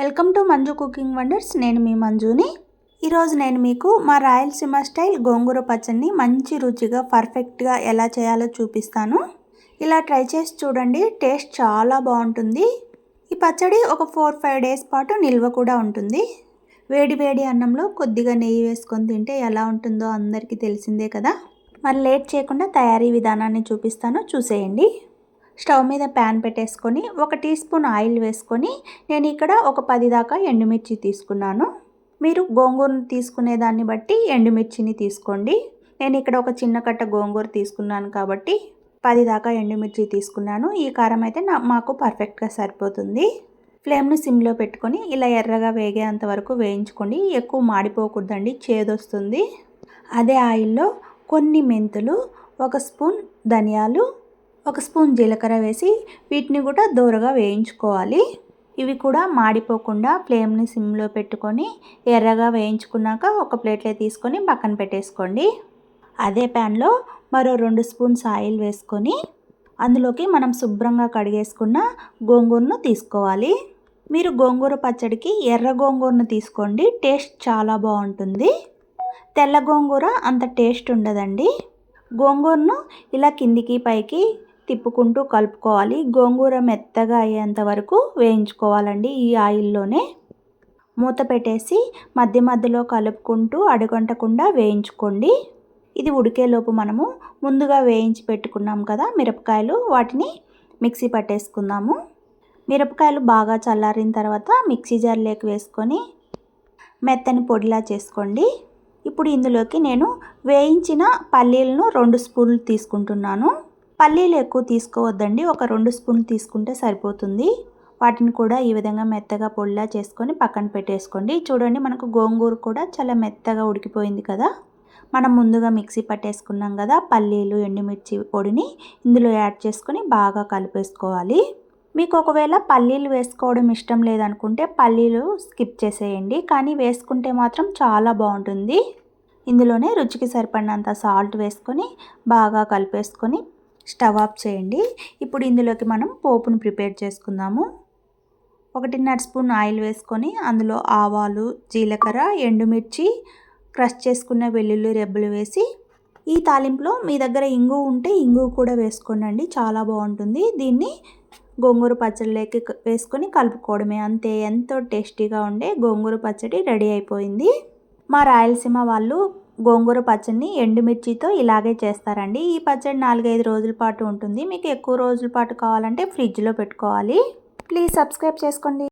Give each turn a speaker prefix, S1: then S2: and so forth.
S1: Welcome to Manju cooking wonders. నేను మీ మంజుని. ఈరోజు నేను మీకు మా రాయలసీమ స్టైల్ గోంగూర పచ్చడిని మంచి రుచిగా పర్ఫెక్ట్గా ఎలా చేయాలో చూపిస్తాను. ఇలా ట్రై చేసి చూడండి, టేస్ట్ చాలా బాగుంటుంది. ఈ పచ్చడి ఒక 4-5 డేస్ పాటు నిల్వ కూడా ఉంటుంది. వేడి వేడి అన్నంలో కొద్దిగా నెయ్యి వేసుకొని తింటే ఎలా ఉంటుందో అందరికీ తెలిసిందే కదా. మరి లేట్ చేయకుండా తయారీ విధానాన్ని చూపిస్తాను, చూసేయండి. స్టవ్ మీద ప్యాన్ పెట్టేసుకొని 1 టీ స్పూన్ ఆయిల్ వేసుకొని నేను ఇక్కడ ఒక 10 దాకా ఎండుమిర్చి తీసుకున్నాను. మీరు గోంగూరను తీసుకునే దాన్ని బట్టి ఎండుమిర్చిని తీసుకోండి. నేను ఇక్కడ ఒక చిన్న కట్ట గోంగూర తీసుకున్నాను కాబట్టి 10 దాకా ఎండుమిర్చి తీసుకున్నాను. ఈ కారం అయితే మాకు పర్ఫెక్ట్గా సరిపోతుంది. ఫ్లేమ్ను సిమ్లో పెట్టుకొని ఇలా ఎర్రగా వేగేంత వరకు వేయించుకోండి. ఎక్కువ మాడిపోకూడదండి, చేదొస్తుంది. అదే ఆయిల్లో కొన్ని మెంతులు, 1 స్పూన్ ధనియాలు, 1 స్పూన్ జీలకర్ర వేసి వీటిని కూడా దోరగా వేయించుకోవాలి. ఇవి కూడా మాడిపోకుండా ఫ్లేమ్ని సిమ్లో పెట్టుకొని ఎర్రగా వేయించుకున్నాక ఒక ప్లేట్లో తీసుకొని పక్కన పెట్టేసుకోండి. అదే ప్యాన్లో మరో 2 స్పూన్స్ ఆయిల్ వేసుకొని అందులోకి మనం శుభ్రంగా కడిగేసుకున్న గోంగూరను తీసుకోవాలి. మీరు గోంగూర పచ్చడికి ఎర్ర గోంగూరను తీసుకోండి, టేస్ట్ చాలా బాగుంటుంది. తెల్ల గోంగూర అంత టేస్ట్ ఉండదండి. గోంగూరను ఇలా కిందికి పైకి తిప్పుకుంటూ కలుపుకోవాలి. గోంగూర మెత్తగా అయ్యేంత వరకు వేయించుకోవాలండి. ఈ ఆయిల్లోనే మూత పెట్టేసి మధ్య మధ్యలో కలుపుకుంటూ అడుగంటకుండా వేయించుకోండి. ఇది ఉడికేలోపు మనము ముందుగా వేయించి పెట్టుకున్నాం కదా మిరపకాయలు, వాటిని మిక్సీ పట్టేసుకుందాము. మిరపకాయలు బాగా చల్లారిన తర్వాత మిక్సీ జార్లోకి వేసుకొని మెత్తని పొడిలా చేసుకోండి. ఇప్పుడు ఇందులోకి నేను వేయించిన పల్లీలను 2 స్పూన్లు తీసుకుంటున్నాను. పల్లీలు ఎక్కువ తీసుకోవద్దండి, ఒక 2 స్పూన్లు తీసుకుంటే సరిపోతుంది. వాటిని కూడా ఈ విధంగా మెత్తగా పొడిలా చేసుకొని పక్కన పెట్టేసుకోండి. చూడండి, మనకు గోంగూర కూడా చాలా మెత్తగా ఉడికిపోయింది కదా. మనం ముందుగా మిక్సీ పట్టేసుకున్నాం కదా పల్లీలు, ఎండుమిర్చి పొడిని ఇందులో యాడ్ చేసుకొని బాగా కలిపేసుకోవాలి. మీకు ఒకవేళ పల్లీలు వేసుకోవడం ఇష్టం లేదనుకుంటే పల్లీలు స్కిప్ చేసేయండి, కానీ వేసుకుంటే మాత్రం చాలా బాగుంటుంది. ఇందులోనే రుచికి సరిపడినంత సాల్ట్ వేసుకొని బాగా కలిపేసుకొని స్టవ్ ఆఫ్ చేయండి. ఇప్పుడు ఇందులోకి మనం పోపును ప్రిపేర్ చేసుకుందాము. 1.5 స్పూన్ ఆయిల్ వేసుకొని అందులో ఆవాలు, జీలకర్ర, ఎండుమిర్చి, క్రష్ చేసుకున్న వెల్లుల్లి రెబ్బలు వేసి ఈ తాలింపులో మీ దగ్గర ఇంగు ఉంటే ఇంగు కూడా వేసుకోండి, చాలా బాగుంటుంది. దీన్ని గోంగూర పచ్చడిలోకి వేసుకొని కలుపుకోవడమే, అంతే. ఎంతో టేస్టీగా ఉండే గోంగూర పచ్చడి రెడీ అయిపోయింది. మా రాయలసీమ వాళ్ళు గోంగూర పచ్చడిని ఎండుమిర్చితో ఇలాగే చేస్తారండి. ఈ పచ్చడి 4-5 రోజుల పాటు ఉంటుంది. మీకు ఎక్కువ రోజుల పాటు కావాలంటే ఫ్రిడ్జ్లో పెట్టుకోవాలి. ప్లీజ్ సబ్స్క్రైబ్ చేసుకోండి.